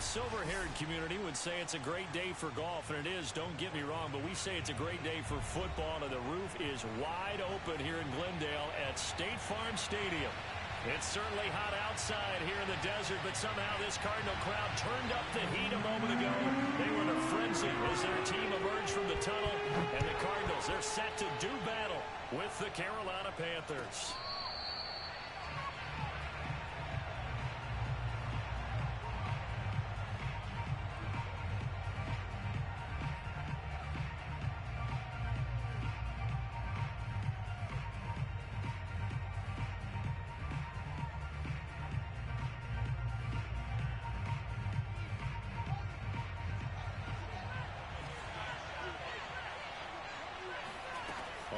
silver-haired community would say it's a great day for golf, and it is, don't get me wrong, but we say it's a great day for football, and the roof is wide open here in Glendale at State Farm Stadium. It's certainly hot outside here in the desert, but somehow this Cardinal crowd turned up the heat a moment ago. They were in a frenzy as their team emerged from the tunnel, and the Cardinals, they're set to do battle with the Carolina Panthers.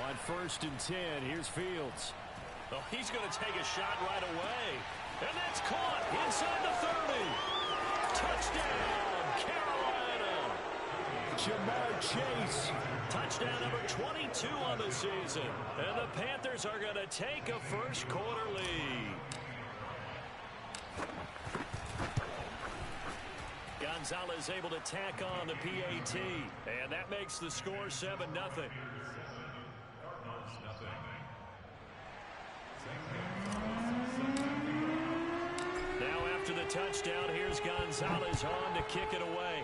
On 1st and 10, here's Fields. Oh, he's going to take a shot right away. And that's caught inside the 30. Touchdown, Carolina. Jamar Chase. Touchdown number 22 on the season. And the Panthers are going to take a first quarter lead. Gonzalez able to tack on the PAT. And that makes the score 7-0. Now after the touchdown, here's Gonzalez on to kick it away.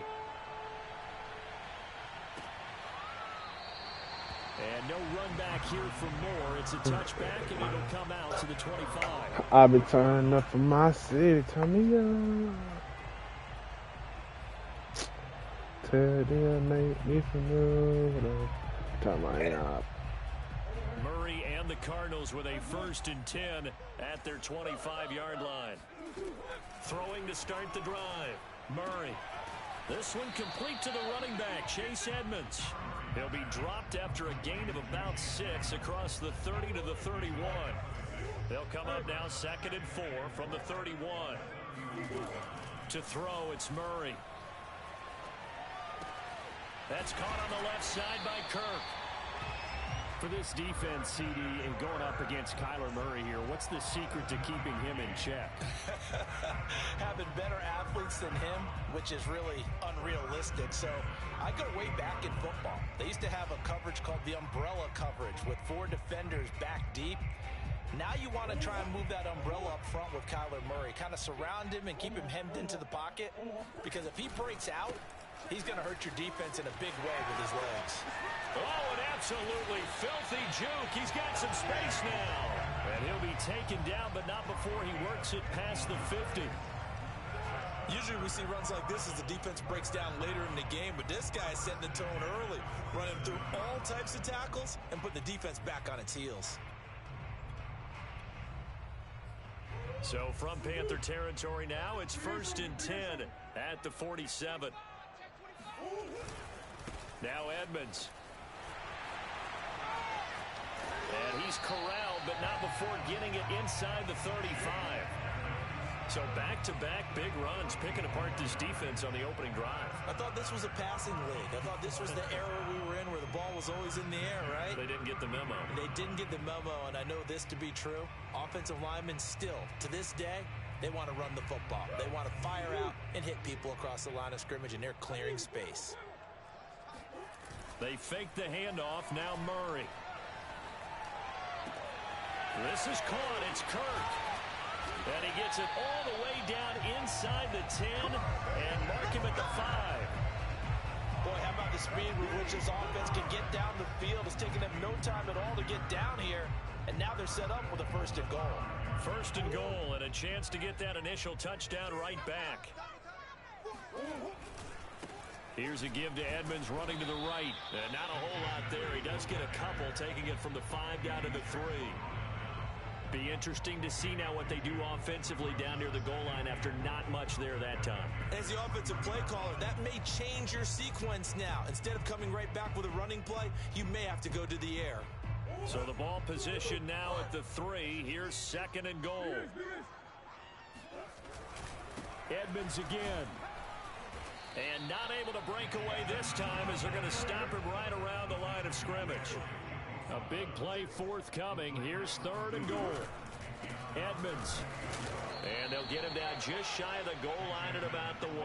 And no run back here for more. It's a touchback, and it'll come out to the 25. I've been turning up for my city. Turn me on. Tell them make me familiar. Turn my up. Murray and the Cardinals with a 1st and 10 at their 25-yard line. Throwing to start the drive. Murray. This one complete to the running back, Chase Edmonds. He'll be dropped after a gain of about 6 across the 30 to the 31. They'll come up now 2nd and 4 from the 31. To throw, it's Murray. That's caught on the left side by Kirk. For this defense, CD, and going up against Kyler Murray here, what's the secret to keeping him in check? Having better athletes than him, which is really unrealistic. So I go way back in football. They used to have a coverage called the umbrella coverage with 4 defenders back deep. Now you want to try and move that umbrella up front with Kyler Murray. Kind of surround him and keep him hemmed into the pocket. Because if he breaks out, he's going to hurt your defense in a big way with his legs. Oh, an absolutely filthy juke. He's got some space now. And he'll be taken down, but not before he works it past the 50. Usually we see runs like this as the defense breaks down later in the game, but this guy is setting the tone early, running through all types of tackles and putting the defense back on its heels. So from Panther territory now, it's 1st and 10 at the 47. Now Edmonds. And he's corralled, but not before getting it inside the 35. So back-to-back big runs, picking apart this defense on the opening drive. I thought this was a passing league. I thought this was the era we were in where the ball was always in the air, right? They didn't get the memo. They didn't get the memo, and I know this to be true. Offensive linemen still, to this day, they want to run the football. They want to fire out and hit people across the line of scrimmage, and they're clearing space. They fake the handoff. Now Murray. This is caught. It's Kirk. And he gets it all the way down inside the 10 and mark him at the 5. Boy, how about the speed with which this offense can get down the field? It's taking them no time at all to get down here. And now they're set up with a 1st and goal. 1st and goal and a chance to get that initial touchdown right back. Here's a give to Edmonds running to the right. And not a whole lot there. He does get a couple, taking it from the 5 down to the 3. Be interesting to see now what they do offensively down near the goal line after not much there that time. As the offensive play caller, that may change your sequence now. Instead of coming right back with a running play, you may have to go to the air. So the ball position now at the 3. Here's 2nd and goal. Edmonds again. And not able to break away this time as they're going to stop him right around the line of scrimmage. A big play forthcoming. Here's 3rd and goal. Edmonds. And they'll get him down just shy of the goal line at about the 1.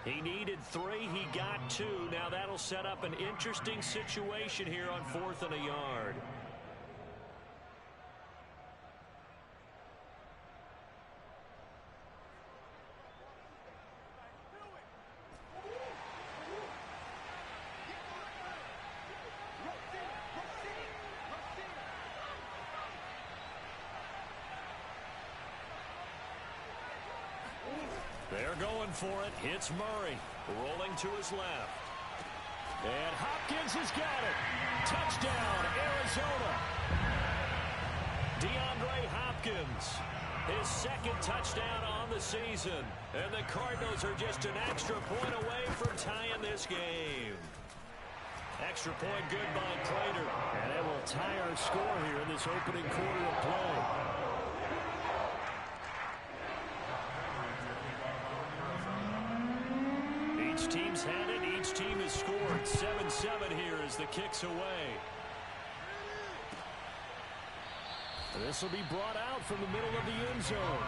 He needed 3. He got 2. Now that'll set up an interesting situation here on 4th and a yard. They're going for it. It's Murray rolling to his left. And Hopkins has got it. Touchdown, Arizona. DeAndre Hopkins, his 2nd touchdown on the season. And the Cardinals are just an extra point away from tying this game. Extra point good by Prater. And it will tie our score here in this opening quarter of play. Each team's had it. Each team has scored. 7-7 here as the kick's away. This will be brought out from the middle of the end zone.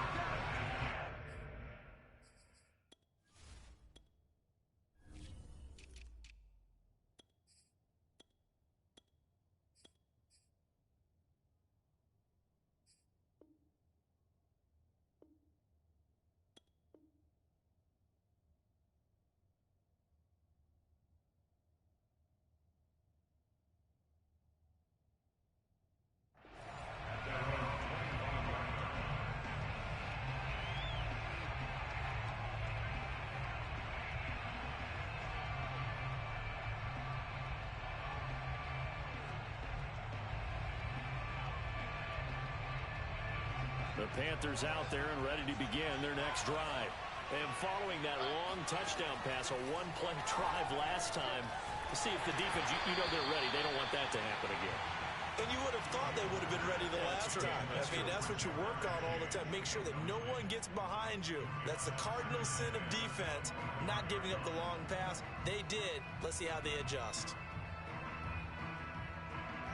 The Panthers out there and ready to begin their next drive. And following that long touchdown pass, a one-play drive last time, to see if the defense, you know they're ready. They don't want that to happen again. And you would have thought they would have been ready the last time. That's what you work on all the time. Make sure that no one gets behind you. That's the cardinal sin of defense, not giving up the long pass. They did. Let's see how they adjust.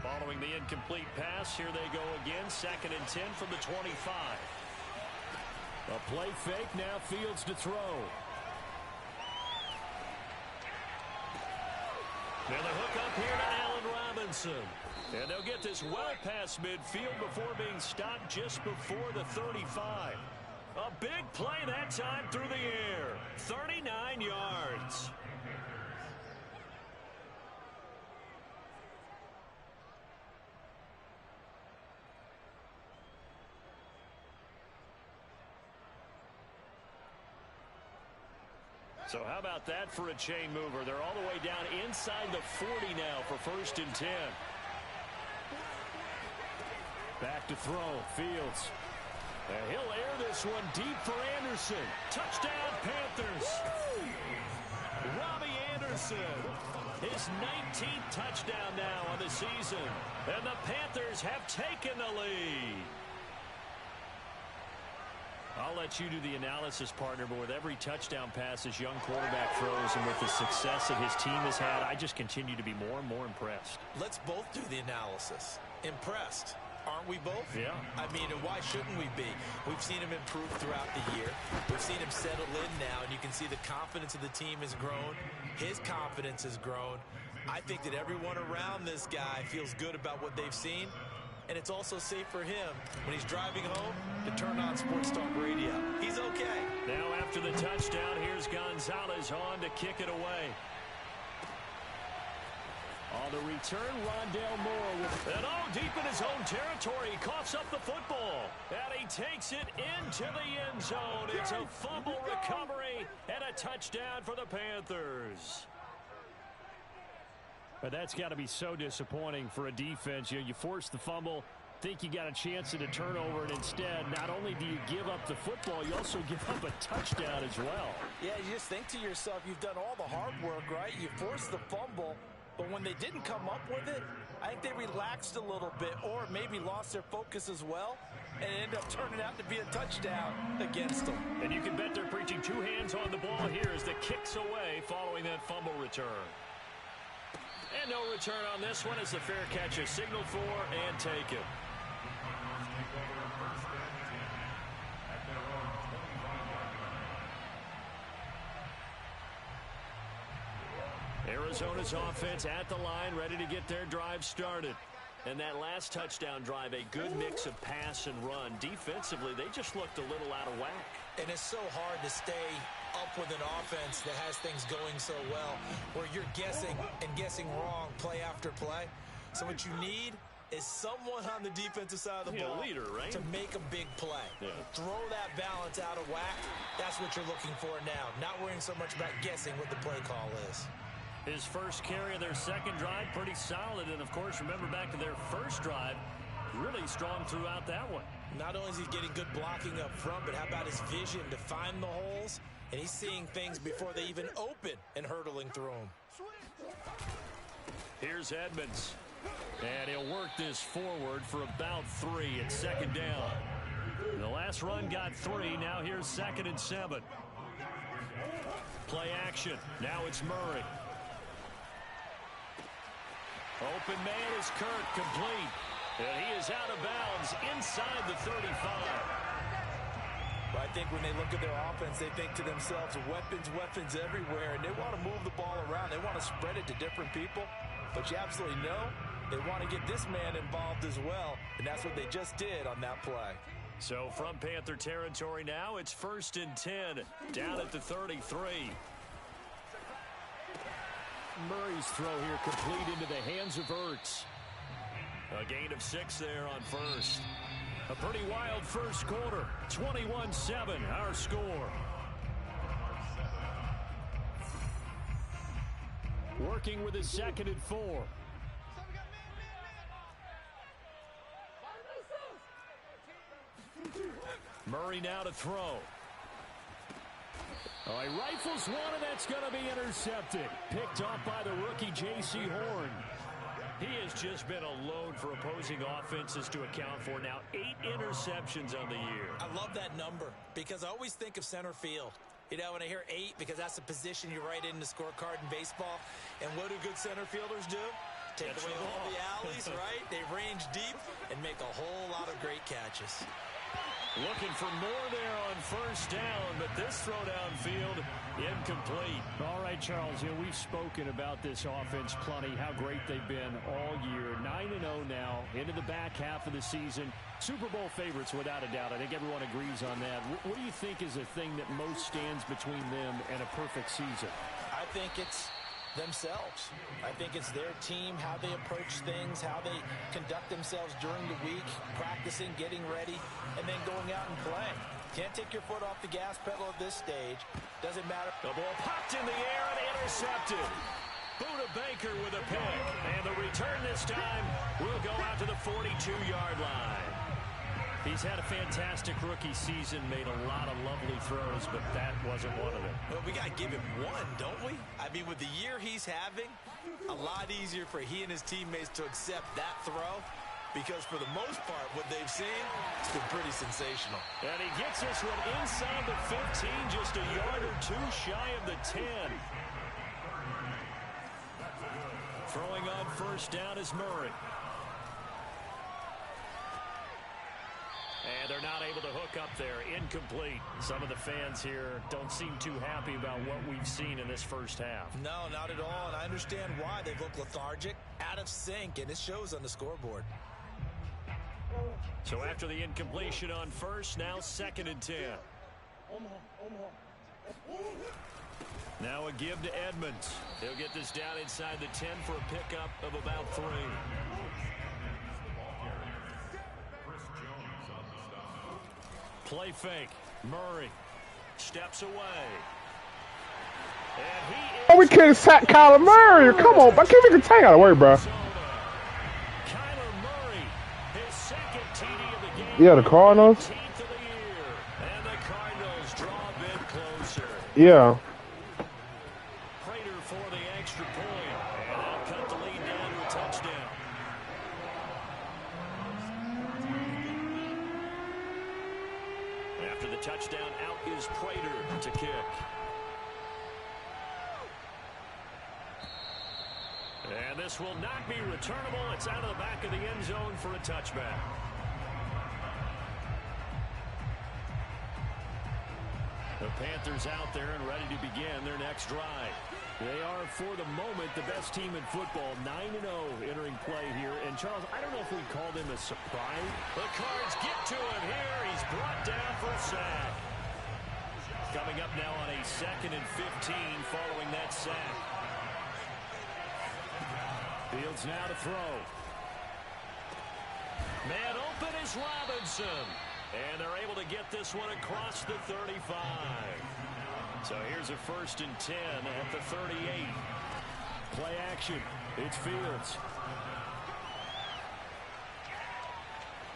Following the incomplete pass, here they go again. 2nd and 10 from the 25. A play fake, now Fields to throw. Now the hook up here to Allen Robinson. And they'll get this well past midfield before being stopped just before the 35. A big play that time through the air. 39 yards. So how about that for a chain mover? They're all the way down inside the 40 now for 1st and 10. Back to throw. Fields. And he'll air this one deep for Anderson. Touchdown, Panthers. Robbie Anderson. His 19th touchdown now on the season. And the Panthers have taken the lead. I'll let you do the analysis, partner, but with every touchdown pass his young quarterback throws and with the success that his team has had, I just continue to be more and more impressed. Let's both do the analysis. Impressed. Aren't we both? Yeah. I mean, and why shouldn't we be? We've seen him improve throughout the year. We've seen him settle in now, and you can see the confidence of the team has grown. His confidence has grown. I think that everyone around this guy feels good about what they've seen. And it's also safe for him when he's driving home to turn on Sports Talk Radio. He's okay. Now after the touchdown, here's Gonzalez on to kick it away. On the return, Rondale Moore. And deep in his own territory, he coughs up the football. And he takes it into the end zone. It's a fumble recovery and a touchdown for the Panthers. But that's got to be so disappointing for a defense. You force the fumble, think you got a chance at a turnover, and instead, not only do you give up the football, you also give up a touchdown as well. Yeah, you just think to yourself, you've done all the hard work, right? You forced the fumble, but when they didn't come up with it, I think they relaxed a little bit or maybe lost their focus as well, and it ended up turning out to be a touchdown against them. And you can bet they're preaching two hands on the ball here as the kick's away following that fumble return. And no return on this one as the fair catch is signaled for and taken. Arizona's offense at the line, ready to get their drive started. And that last touchdown drive, a good mix of pass and run. Defensively, they just looked a little out of whack. And it's so hard to stay up with an offense that has things going so well, where you're guessing and guessing wrong play after play. So what you need is someone on the defensive side of the ball leader, right? to make a big play. Yeah. Throw that balance out of whack. That's what you're looking for now. Not worrying so much about guessing what the play call is. His first carry of their second drive, pretty solid. And, of course, remember back to their first drive, really strong throughout that one. Not only is he getting good blocking up front, but how about his vision to find the holes? And he's seeing things before they even open and hurdling through them. Here's Edmonds. And he'll work this forward for about 3 at second down. The last run got 3. Now here's 2nd and 7. Play action. Now it's Murray. Open man is Kirk, complete. And he is out of bounds inside the 35. Well, I think when they look at their offense, they think to themselves, weapons everywhere, and they want to move the ball around. They want to spread it to different people. But you absolutely know they want to get this man involved as well, and that's what they just did on that play. So from Panther territory now, it's 1st and 10, down at the 33. Murray's throw here complete into the hands of Ertz. A gain of 6 there on first. A pretty wild first quarter. 21-7, our score. Working with his 2nd and 4. Murray now to throw. Oh, he rifles one, and that's going to be intercepted. Picked off by the rookie J.C. Horn. He has just been a load for opposing offenses to account for. Now 8 interceptions on the year. I love that number because I always think of center field. You know, when I hear 8, because that's the position you write in the scorecard in baseball. And what do good center fielders do? Take away all the alleys, right? They range deep and make a whole lot of great catches. Looking for more there on first down, but this throw downfield incomplete. All right, Charles, we've spoken about this offense plenty, how great they've been all year. 9-0 now, into the back half of the season. Super Bowl favorites, without a doubt. I think everyone agrees on that. What do you think is the thing that most stands between them and a perfect season? I think it's themselves. I think it's their team, how they approach things, how they conduct themselves during the week, practicing, getting ready, and then going out and playing. Can't take your foot off the gas pedal at this stage. Doesn't matter. The ball popped in the air and intercepted. Buda Baker with a pick. And the return this time will go out to the 42-yard line. He's had a fantastic rookie season, made a lot of lovely throws, but that wasn't one of them. Well, we got to give him one, don't we? I mean, with the year he's having, a lot easier for he and his teammates to accept that throw, because for the most part, what they've seen, it's been pretty sensational. And he gets this one inside the 15, just a yard or 2 shy of the 10. Throwing on first down is Murray. And they're not able to hook up there. Incomplete. Some of the fans here don't seem too happy about what we've seen in this first half. No, not at all. And I understand why. They've looked lethargic, out of sync, and it shows on the scoreboard. So after the incompletion on first, now 2nd and 10. Now a give to Edmonds. He'll get this down inside the 10 for a pickup of about 3. Play fake. Murray steps away. And he is... Oh, we can't sack Kyler Murray. Come on, I can't even take out of worry, bro. Kyler Murray, his 2nd TD of the game. Yeah, the Cardinals. 18th of the year. And the Cardinals draw a bit closer. Yeah. Prater for the extra point. And they'll cut the lead down to a touchdown. After the touchdown, out is Prater to kick. And this will not be returnable. It's out of the back of the end zone for a touchback. The Panthers out there and ready to begin their next drive. They are, for the moment, the best team in football, 9-0 entering play here. And, Charles, I don't know if we call them a surprise. The Cards get to him here. He's brought down for a sack. Coming up now on a 2nd and 15 following that sack. Fields now to throw. Man open is Robinson. And they're able to get this one across the 35. So here's a 1st and 10 at the 38. Play action. It's Fields.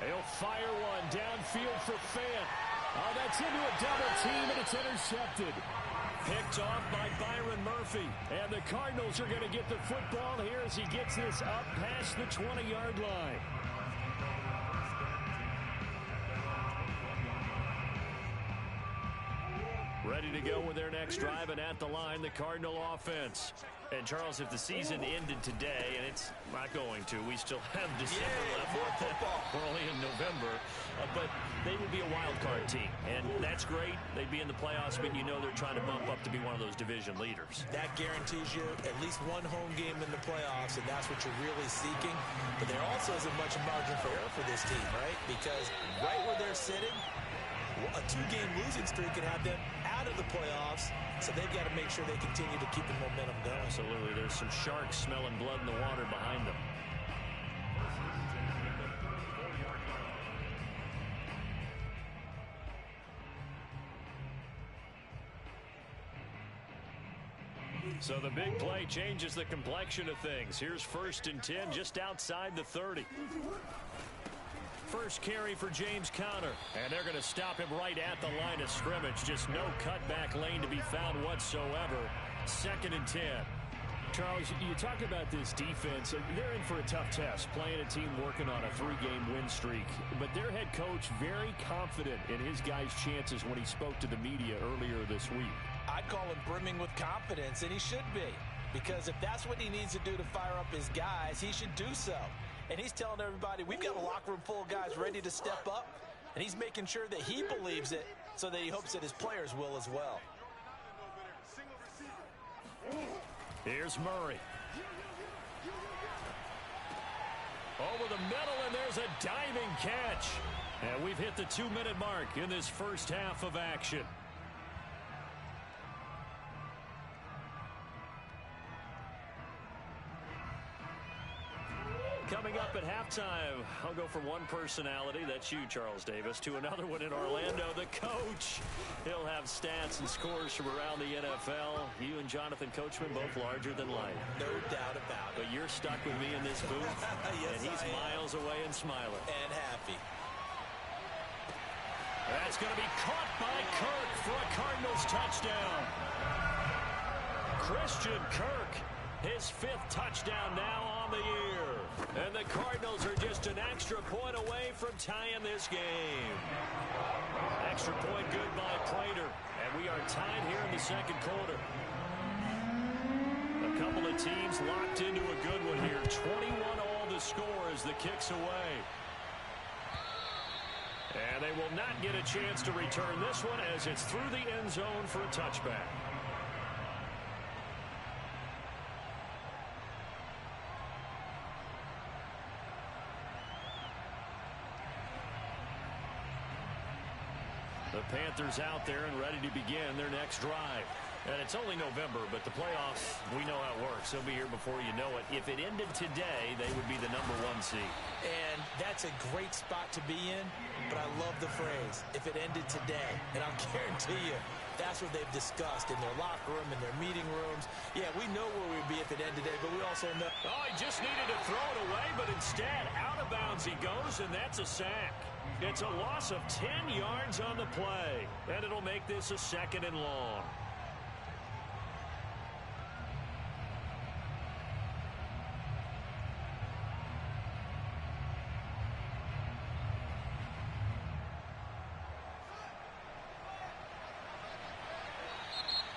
He'll fire one downfield for Fant. Oh, that's into a double team, and it's intercepted. Picked off by Byron Murphy. And the Cardinals are going to get the football here as he gets this up past the 20-yard line. Ready to go with their next drive, and at the line, the Cardinal offense. And, Charles, if the season ended today, and it's not going to, we still have December left. We're only in November. But they would be a wild card team, and that's great. They'd be in the playoffs, but you know they're trying to bump up to be one of those division leaders. That guarantees you at least one home game in the playoffs, and that's what you're really seeking. But there also isn't much margin for error for this team, right? Because right where they're sitting, a 2-game losing streak can have them out of the playoffs, so they've got to make sure they continue to keep the momentum going. Absolutely. There's some sharks smelling blood in the water behind them. So the big play changes the complexion of things. Here's 1st and 10 just outside the 30. First carry for James Conner. And they're going to stop him right at the line of scrimmage. Just no cutback lane to be found whatsoever. 2nd and 10. Charles, you talk about this defense. They're in for a tough test, playing a team working on a 3-game win streak. But their head coach very confident in his guys' chances when he spoke to the media earlier this week. I'd call him brimming with confidence, and he should be. Because if that's what he needs to do to fire up his guys, he should do so. And he's telling everybody, we've got a locker room full of guys ready to step up. And he's making sure that he believes it so that he hopes that his players will as well. Here's Murray. Over the middle, and there's a diving catch. And we've hit the 2-minute mark in this first half of action. Coming up at halftime, I'll go from one personality, that's you, Charles Davis, to another one in Orlando, the coach. He'll have stats and scores from around the NFL. You and Jonathan Coachman both larger than life. No doubt about it. But you're stuck with me in this booth, yes, and he's miles away and smiling. And happy. That's going to be caught by Kirk for a Cardinals touchdown. Christian Kirk, his 5th touchdown now on the year. And the Cardinals are just an extra point away from tying this game. Extra point good by Prater. And we are tied here in the 2nd quarter. A couple of teams locked into a good one here. 21 all the score as the kick's away. And they will not get a chance to return this one as it's through the end zone for a touchback. The Panthers out there and ready to begin their next drive. And it's only November, but the playoffs, we know how it works. They'll be here before you know it. If it ended today, they would be the #1 seed. And that's a great spot to be in, but I love the phrase, if it ended today. And I'll guarantee you, that's what they've discussed in their locker room, in their meeting rooms. Yeah, we know where we'd be if it ended today, but we also know. Oh, he just needed to throw it away, but instead, out of bounds he goes, and that's a sack. It's a loss of 10 yards on the play, and it'll make this a 2nd and long.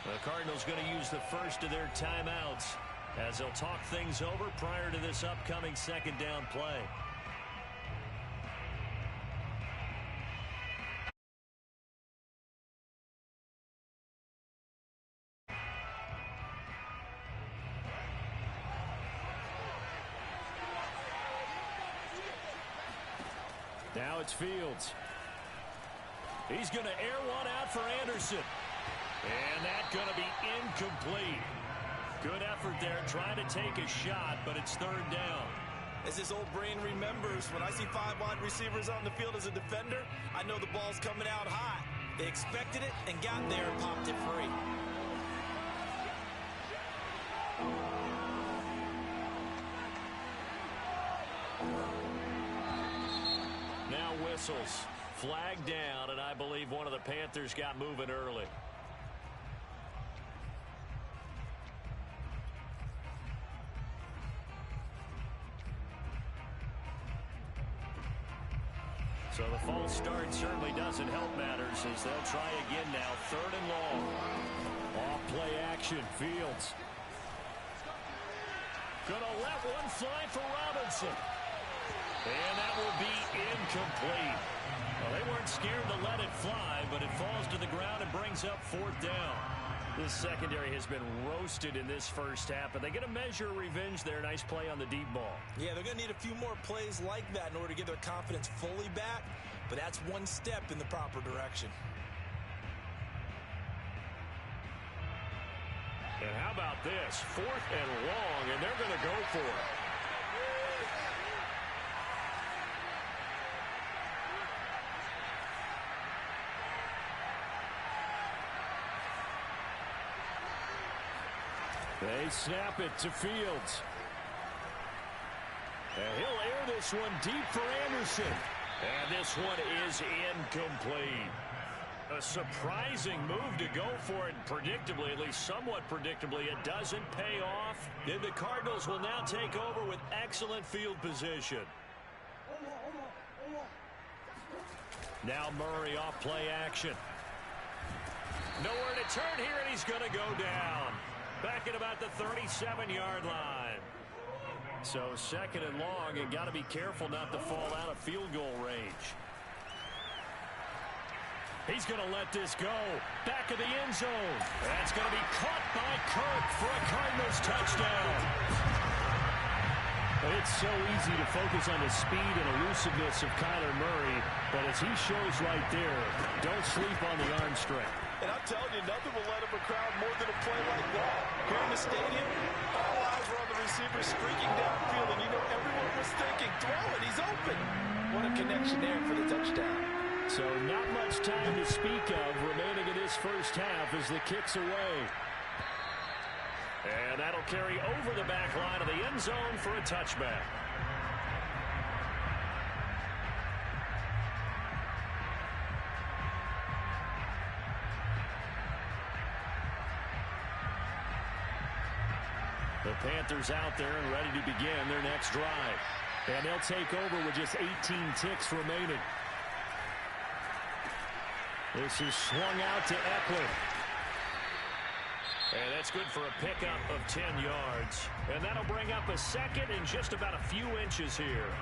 The Cardinals going to use the first of their timeouts as they'll talk things over prior to this upcoming 2nd down play. Now it's Fields. He's going to air one out for Anderson. And that's going to be incomplete. Good effort there trying to take a shot, but it's third down. As his old brain remembers, when I see 5 wide receivers on the field as a defender, I know the ball's coming out hot. They expected it and got there and popped it free. Now whistles. Flag down, and I believe one of the Panthers got moving early. So the false start certainly doesn't help matters as they'll try again now. Third and long. Off play action. Fields. Gonna let one fly for Robinson. And that will be incomplete. Well, they weren't scared to let it fly, but it falls to the ground and brings up fourth down. This secondary has been roasted in this first half, but they get a measure of revenge there. Nice play on the deep ball. Yeah, they're going to need a few more plays like that in order to get their confidence fully back, but that's one step in the proper direction. And how about this? Fourth and long, and they're going to go for it. They snap it to Fields. And he'll air this one deep for Anderson. And this one is incomplete. A surprising move to go for it. Predictably, at least somewhat predictably, it doesn't pay off. Then the Cardinals will now take over with excellent field position. Now Murray off play action. Nowhere to turn here, and he's going to go down. Back at about the 37-yard line. So second and long, and got to be careful not to fall out of field goal range. He's going to let this go. Back of the end zone. That's going to be caught by Kirk for a Cardinals touchdown. It's so easy to focus on the speed and elusiveness of Kyler Murray, but as he shows right there, don't sleep on the arm strength. And I'm telling you, nothing will let up a crowd more than a play like that. Here in the stadium, all eyes were on the receiver streaking downfield, and you know everyone was thinking, throw it, he's open. What a connection there for the touchdown. So not much time to speak of remaining in this first half as the kick's away. And that'll carry over the back line of the end zone for a touchback. The Panthers out there and ready to begin their next drive. And they'll take over with just 18 ticks remaining. This is swung out to Eckler. And that's good for a pickup of 10 yards. And that'll bring up a second and just about a few inches here.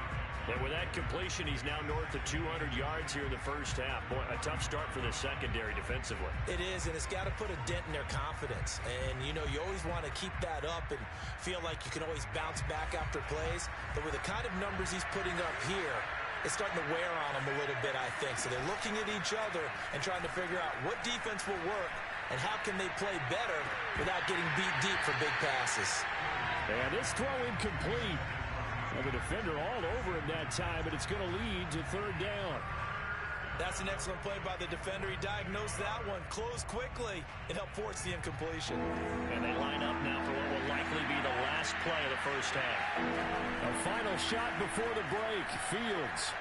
And with that completion, he's now north of 200 yards here in the first half. Boy, a tough start for the secondary defensively. It is, and it's got to put a dent in their confidence. And, you know, you always want to keep that up and feel like you can always bounce back after plays. But with the kind of numbers he's putting up here, it's starting to wear on them a little bit, I think. So they're looking at each other and trying to figure out what defense will work and how can they play better without getting beat deep for big passes. And this throw incomplete. And the defender all over him that time, but it's going to lead to third down. That's an excellent play by the defender. He diagnosed that one, closed quickly, and helped force the incompletion. And they line up now for what will likely be the last play of the first half. A final shot before the break. Fields.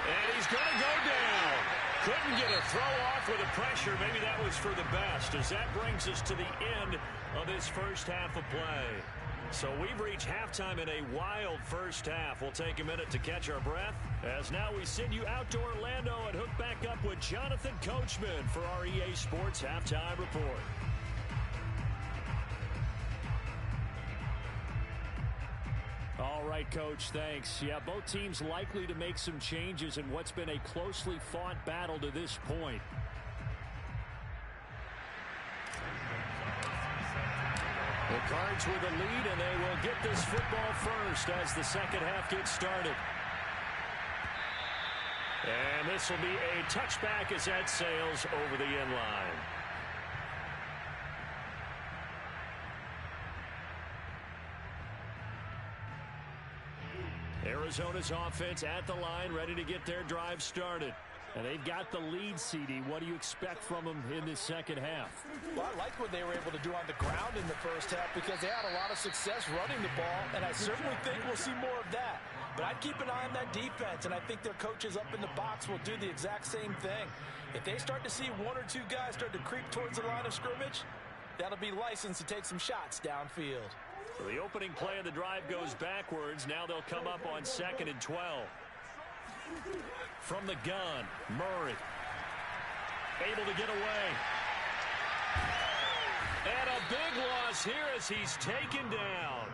And he's going to go down. Couldn't get a throw off with the pressure. Maybe that was for the best, as that brings us to the end of this first half of play. So we've reached halftime in a wild first half. We'll take a minute to catch our breath, as now we send you out to Orlando and hook back up with Jonathan Coachman for our EA Sports Halftime Report. All right, Coach, thanks. Yeah, both teams likely to make some changes in what's been a closely fought battle to this point. The Cards with the lead, and they will get this football first as the second half gets started. this will be a touchback as that sails over the end line. Arizona's offense at the line, ready to get their drive started. And they've got the lead, CD. What do you expect from them in this second half? Well, I like what they were able to do on the ground in the first half because they had a lot of success running the ball, and I certainly think we'll see more of that. But I'd keep an eye on that defense, and I think their coaches up in the box will do the exact same thing. If they start to see one or two guys start to creep towards the line of scrimmage, that'll be license to take some shots downfield. So the opening play of the drive goes backwards. Now they'll come up on 2nd and 12. From the gun, Murray. Able to get away. And a big loss here as he's taken down.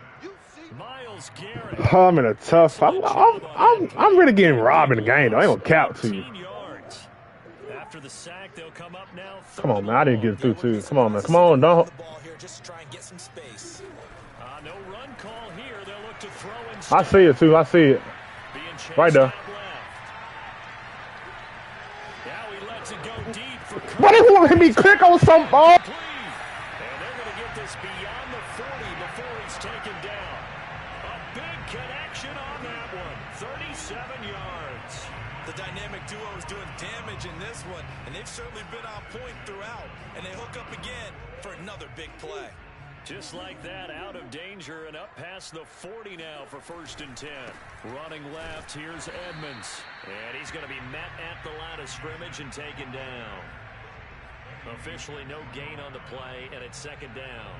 Miles Garrett. I'm in a tough. I'm really getting robbed in the game, though. I ain't gonna count to you. After the sack, they'll come up now. Come on, man. I didn't get it through, too. Come on, man. Come on, don't. Just try and get some space. No run call here. They'll look to throw and I see it, too. I see it. Right there. Now he lets it go deep for Kirk. Why they want me click on some ball? And they're going to get this beyond the 40 before he's taken down. A big connection on that one. 37 yards. The dynamic duo is doing damage in this one, and they've certainly been on point throughout. And they hook up again for another big play. Just like that, out of danger and up past the 40 now for 1st and 10. Running left, here's Edmonds. And he's going to be met at the line of scrimmage and taken down. Officially no gain on the play, and it's 2nd down.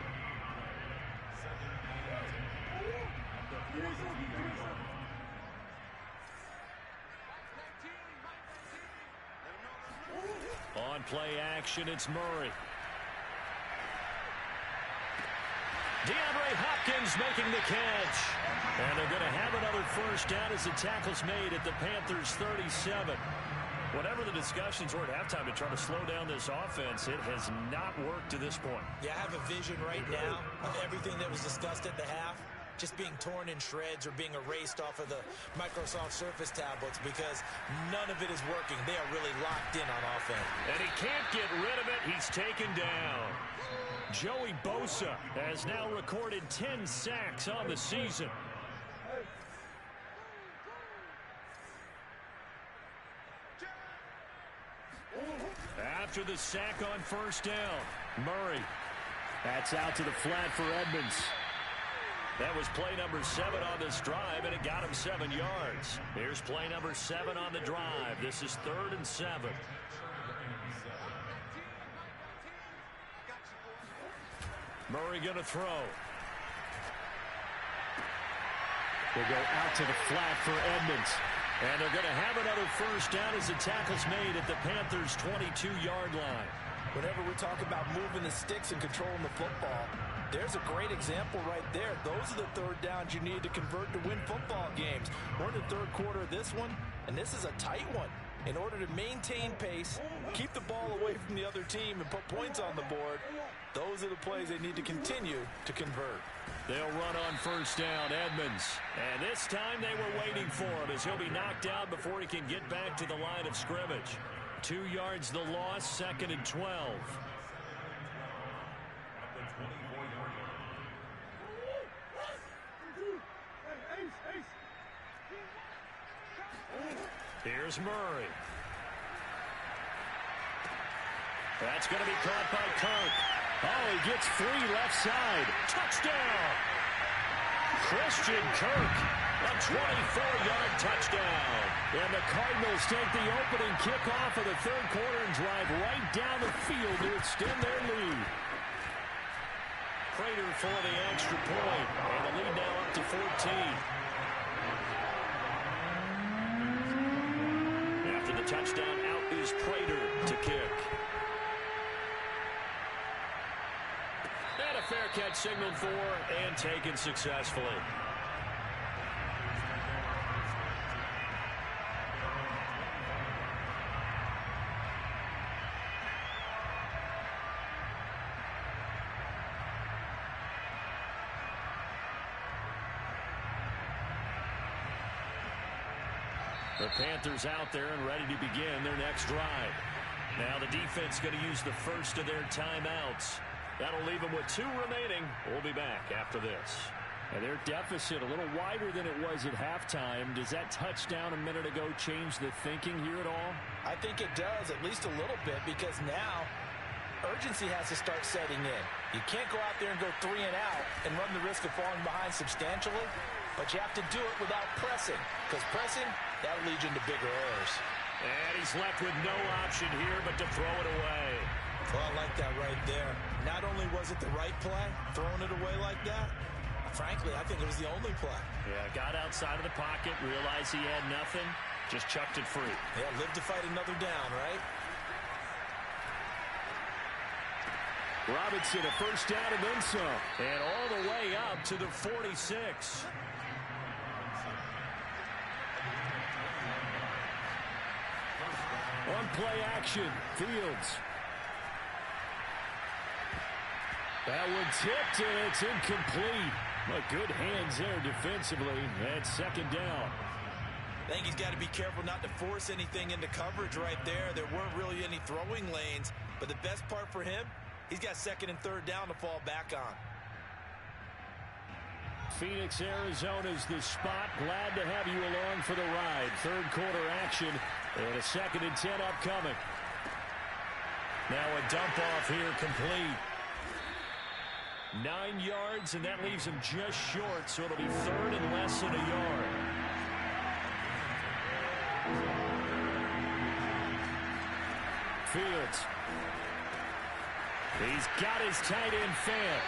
On play action, it's Murray. DeAndre Hopkins making the catch. And they're going to have another 1st down as the tackle's made at the Panthers' 37. Whatever the discussions were at halftime to try to slow down this offense, it has not worked to this point. Yeah, I have a vision right now of everything that was discussed at the half just being torn in shreds or being erased off of the Microsoft Surface tablets because none of it is working. They are really locked in on offense. And he can't get rid of it. He's taken down. Joey Bosa has now recorded 10 sacks on the season. After the sack on 1st down, Murray. That's out to the flat for Edmonds. That was play number 7 on this drive, and it got him 7 yards. Here's play number 7 on the drive. This is 3rd and 7. Murray going to throw. They go out to the flat for Edmonds. And they're going to have another 1st down as the tackle's made at the Panthers' 22-yard line. Whenever we talk about moving the sticks and controlling the football, there's a great example right there. Those are the 3rd downs you need to convert to win football games. We're in the 3rd quarter of this one, and this is a tight one. In order to maintain pace, keep the ball away from the other team, and put points on the board, those are the plays they need to continue to convert. They'll run on 1st down, Edmonds. And this time they were waiting for him as he'll be knocked down before he can get back to the line of scrimmage. 2 yards the loss, 2nd and 12. Here's Murray. That's going to be caught by Kirk. Oh, he gets free left side. Touchdown! Christian Kirk, a 24-yard touchdown. And the Cardinals take the opening kickoff of the 3rd quarter and drive right down the field to extend their lead. Prater for the extra point, and the lead now up to 14. After the touchdown, out is Prater to kick. And a fair catch signaled for and taken successfully. The Panthers out there and ready to begin their next drive. Now the defense going to use the first of their timeouts. That'll leave them with 2 remaining. We'll be back after this. And their deficit a little wider than it was at halftime. Does that touchdown a minute ago change the thinking here at all? I think it does, at least a little bit, because now urgency has to start setting in. You can't go out there and go 3 and out and run the risk of falling behind substantially, but you have to do it without pressing, because pressing, that leads you into bigger errors. And he's left with no option here but to throw it away. Well, I like that right there. Not only was it the right play, throwing it away like that, frankly, I think it was the only play. Yeah, got outside of the pocket, realized he had nothing, just chucked it free. Yeah, live to fight another down, right? Robinson, a first down and then some. And all the way up to the 46. On play action, Fields. That one tipped, and it's incomplete. But good hands there defensively. That's second down. I think he's got to be careful not to force anything into coverage right there. There weren't really any throwing lanes. But the best part for him, he's got second and third down to fall back on. Phoenix, Arizona's the spot. Glad to have you along for the ride. Third quarter action and a 2nd and 10 upcoming. Now a dump off here complete. 9 yards, and that leaves him just short, so it'll be third and less than a yard. Fields. He's got his tight end fan.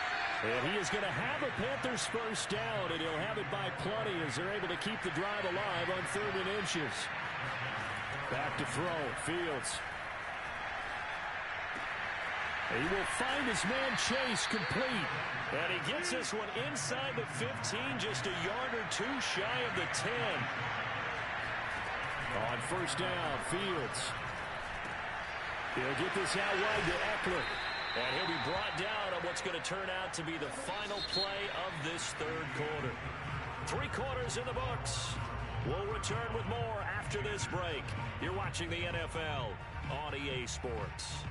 And he is going to have a Panthers first down, and he'll have it by plenty as they're able to keep the drive alive on 3rd and inches. Back to throw. Fields. He will find his man Chase complete. And he gets this one inside the 15, just a yard or 2 shy of the 10. On first down, Fields. He'll get this out wide to Eckler. And he'll be brought down on what's going to turn out to be the final play of this third quarter. 3 quarters in the books. We'll return with more after this break. You're watching the NFL on EA Sports.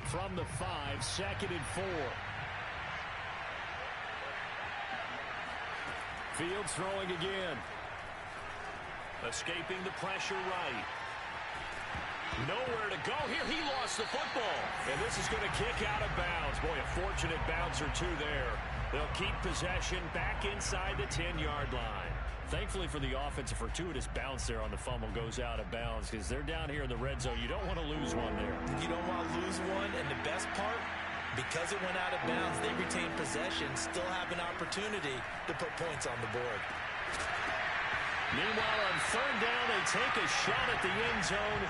From the 5, 2nd and 4. Fields throwing again. Escaping the pressure right. Nowhere to go here. He lost the football. And this is going to kick out of bounds. Boy, a fortunate bounce or 2 there. They'll keep possession back inside the 10-yard line. Thankfully for the offense, a fortuitous bounce there on the fumble goes out of bounds because they're down here in the red zone. You don't want to lose one there. You don't want to lose one, and the best part, because it went out of bounds, they retain possession, still have an opportunity to put points on the board. Meanwhile, on 3rd down, they take a shot at the end zone,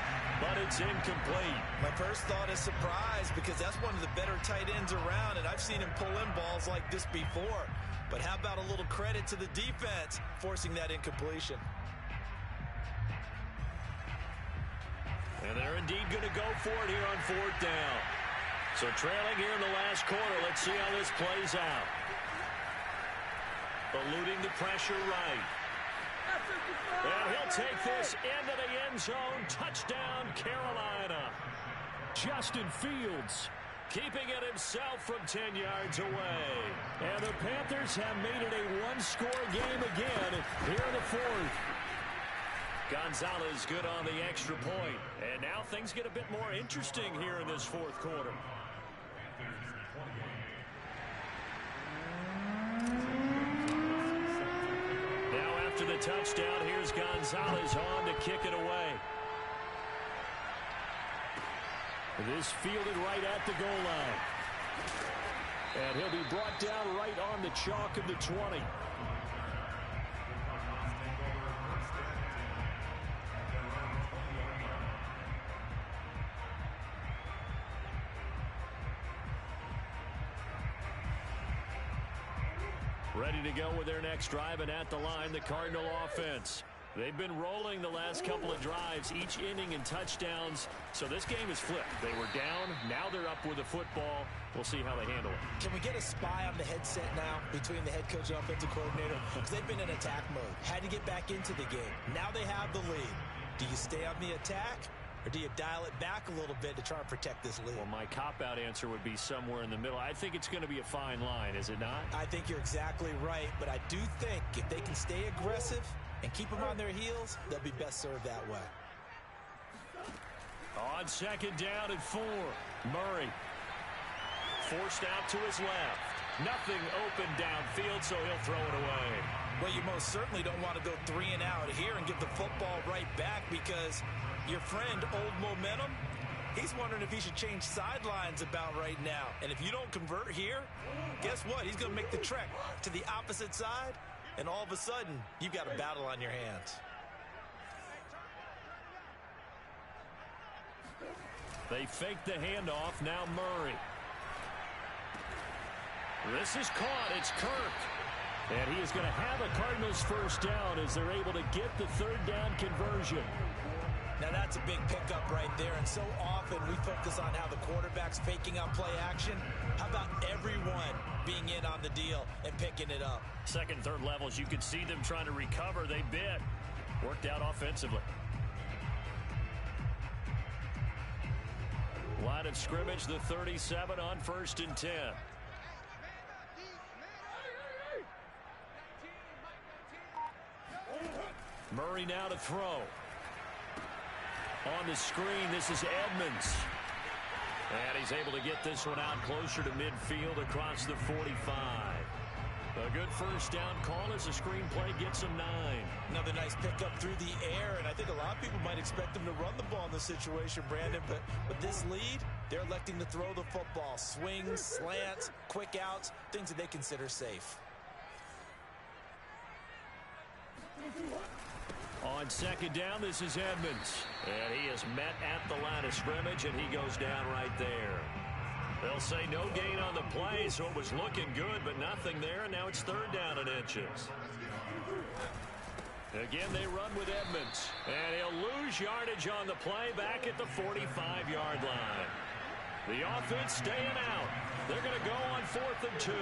but it's incomplete. My first thought is surprise, because that's one of the better tight ends around, and I've seen him pull in balls like this before. But how about a little credit to the defense forcing that incompletion? And they're indeed going to go for it here on 4th down. So trailing here in the last quarter, let's see how this plays out. Eluding the pressure right. And he'll take this into the end zone. Touchdown, Carolina. Justin Fields. Keeping it himself from 10 yards away. And the Panthers have made it a 1-score game again here in the 4th. Gonzalez good on the extra point. And now things get a bit more interesting here in this 4th quarter. Now after the touchdown, here's Gonzalez on to kick it away. This fielded right at the goal line. And he'll be brought down right on the chalk of the 20. Ready to go with their next drive, and at the line, the Cardinal offense. They've been rolling the last couple of drives, each inning in touchdowns. So this game is flipped. They were down. Now they're up with the football. We'll see how they handle it. Can we get a spy on the headset now between the head coach and offensive coordinator? Because they've been in attack mode. Had to get back into the game. Now they have the lead. Do you stay on the attack, or do you dial it back a little bit to try and protect this lead? Well, my cop-out answer would be somewhere in the middle. I think it's going to be a fine line, is it not? I think you're exactly right, but I do think if they can stay aggressive and keep them on their heels, they'll be best served that way. On second down and 4, Murray forced out to his left. Nothing open downfield, so he'll throw it away. Well, you most certainly don't want to go 3 and out here and give the football right back, because your friend, Old Momentum, he's wondering if he should change sidelines about right now. And if you don't convert here, guess what? He's going to make the trek to the opposite side, and all of a sudden, you've got a battle on your hands. They fake the handoff. Now Murray. This is caught. It's Kirk. And he is going to have a Cardinals first down as they're able to get the third down conversion. Now that's a big pickup right there, and so often we focus on how the quarterback's faking on play action. How about everyone being in on the deal and picking it up? Second, third levels, you could see them trying to recover. They bit. Worked out offensively. Line of scrimmage, the 37 on 1st and 10. Murray now to throw. On the screen, this is Edmonds. And he's able to get this one out closer to midfield across the 45. A good first down call as the screenplay gets him 9. Another nice pickup through the air, and I think a lot of people might expect them to run the ball in this situation, Brandon, but with this lead, they're electing to throw the football. Swings, slants, quick outs, things that they consider safe. On second down, this is Edmonds. And he is met at the line of scrimmage, and he goes down right there. They'll say no gain on the play, so it was looking good, but nothing there, and now it's third down and inches. Again, they run with Edmonds, and he'll lose yardage on the play back at the 45-yard line. The offense staying out. They're going to go on 4th and 2.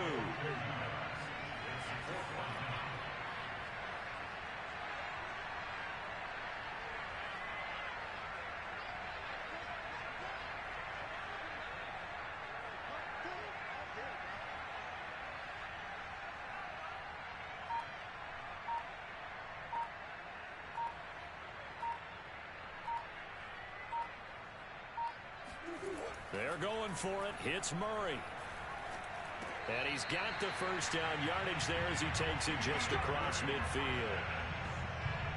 They're going for it. Hits Murray. And he's got the first down yardage there as he takes it just across midfield.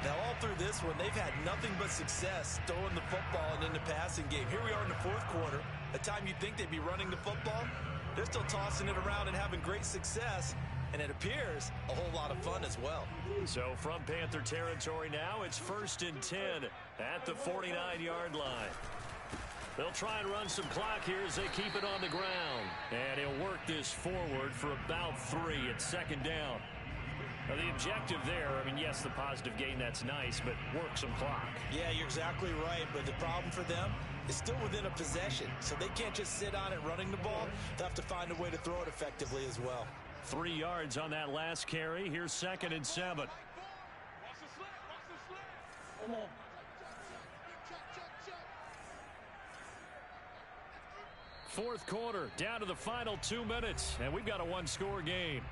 Now, all through this one, they've had nothing but success throwing the football and in the passing game. Here we are in the 4th quarter. A time you'd think they'd be running the football. They're still tossing it around and having great success. And it appears a whole lot of fun as well. So from Panther territory now, it's 1st and 10 at the 49-yard line. They'll try and run some clock here as they keep it on the ground. And he'll work this forward for about 3 at second down. Now, the objective there, I mean, yes, the positive gain, that's nice, but work some clock. Yeah, you're exactly right. But the problem for them is still within a possession. So they can't just sit on it running the ball. They'll have to find a way to throw it effectively as well. 3 yards on that last carry. Here's 2nd and 7. Come on. Fourth quarter, down to the final 2 minutes, and we've got a one-score game.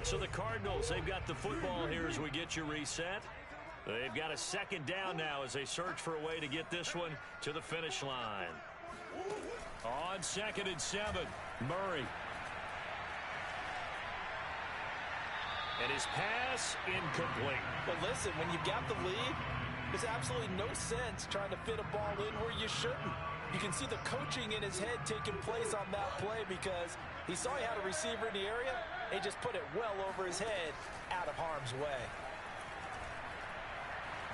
So the Cardinals, they've got the football here as we get you reset. They've got a second down now as they search for a way to get this one to the finish line. On 2nd and 7, Murray. And his pass incomplete. But listen, when you've got the lead, there's absolutely no sense trying to fit a ball in where you shouldn't. You can see the coaching in his head taking place on that play because he saw he had a receiver in the area and he just put it well over his head out of harm's way.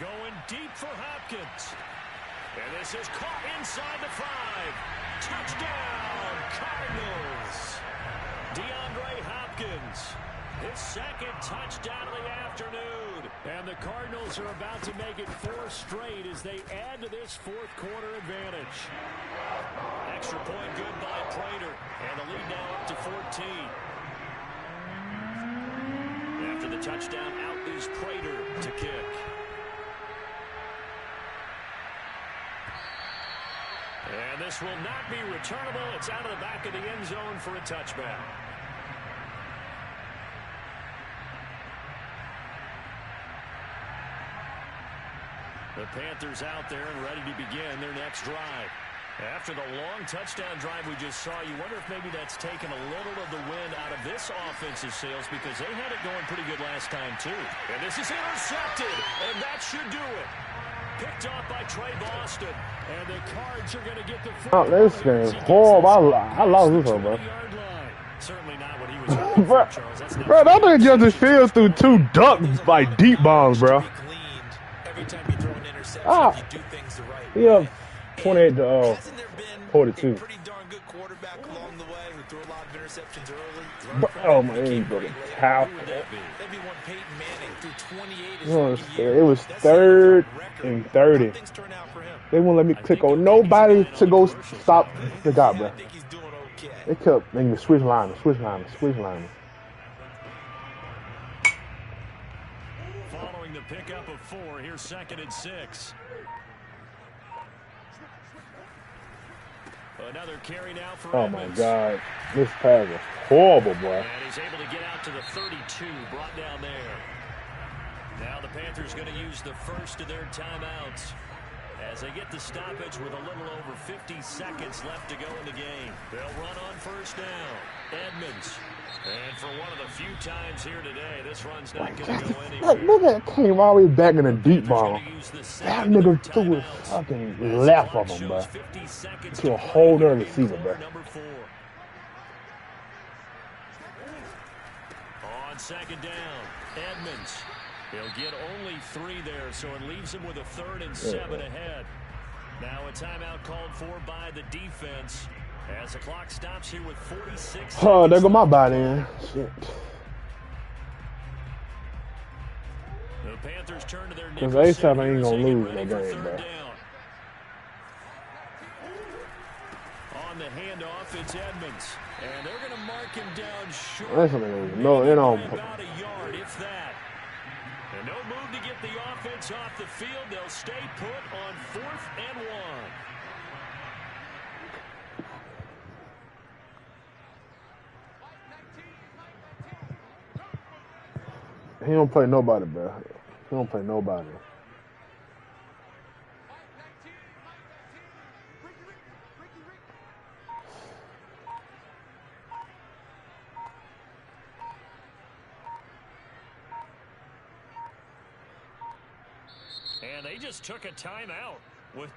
Going deep for Hopkins. And this is caught inside the 5. Touchdown, Cardinals. DeAndre Hopkins, his second touchdown of the afternoon. And the Cardinals are about to make it 4 straight as they add to this fourth quarter advantage. Extra point good by Prater. And the lead now up to 14. After the touchdown, out is Prater to kick. And this will not be returnable. It's out of the back of the end zone for a touchback. The Panthers out there and ready to begin their next drive. After the long touchdown drive we just saw, you wonder if maybe that's taken a little of the wind out of this offensive sails because they had it going pretty good last time too. And this is intercepted, and that should do it. Picked off by Trey Boston. And the Cards are going to get the Oh, this game horrible. I lost this one, bro. Certainly not what he was hoping for, Charles. Bro, that thing just fields through 2 ducks like deep bombs, bro. Every time you throw an interception, Ah. you do things the right Yeah, way. 28 to Hasn't there been 42. a pretty darn good quarterback along the way who threw a lot of interceptions early? Bro, oh my, it was how? Maybe one Peyton Manning threw 28 his It was, rookie year. it was That's 3rd a record. and 30. How things turn out for him? They wouldn't let me click on nobody to go stop the guy, bro. I think he's doing okay. They kept making the switch line. Following the pickup of 4, here's 2nd and 6. Another carry now for Oh my Evans. God, this pass was horrible, boy. And he's able to get out to the 32, brought down there. Now the Panthers going to use the first of their timeouts as they get the stoppage with a little over 50 seconds left to go in the game. They'll run on first down. Edmonds. And for one of the few times here today, this run's not going to go anywhere. That nigga came all the way back in the deep bomb. That nigga threw his fucking left of him, bro. To a whole nother receiver, bro. On 2nd down, Edmonds. He'll get only 3 there, so it leaves him with a 3rd and 7 ahead. Now a timeout called for by the defense as the clock stops here with 46 Oh, there go my body in. Shit. The Panthers turn to their Because nickel ASAP set ain't here gonna as they get lose ready that for game, 3rd bro. down. On the handoff, it's Edmonds. And they're going to mark him down short. That's what it is. No, you know. About a yard, if that. And no move to get the offense off the field. They'll stay put on 4th and 1. He don't play nobody, bro. He don't play nobody. And they just took a timeout with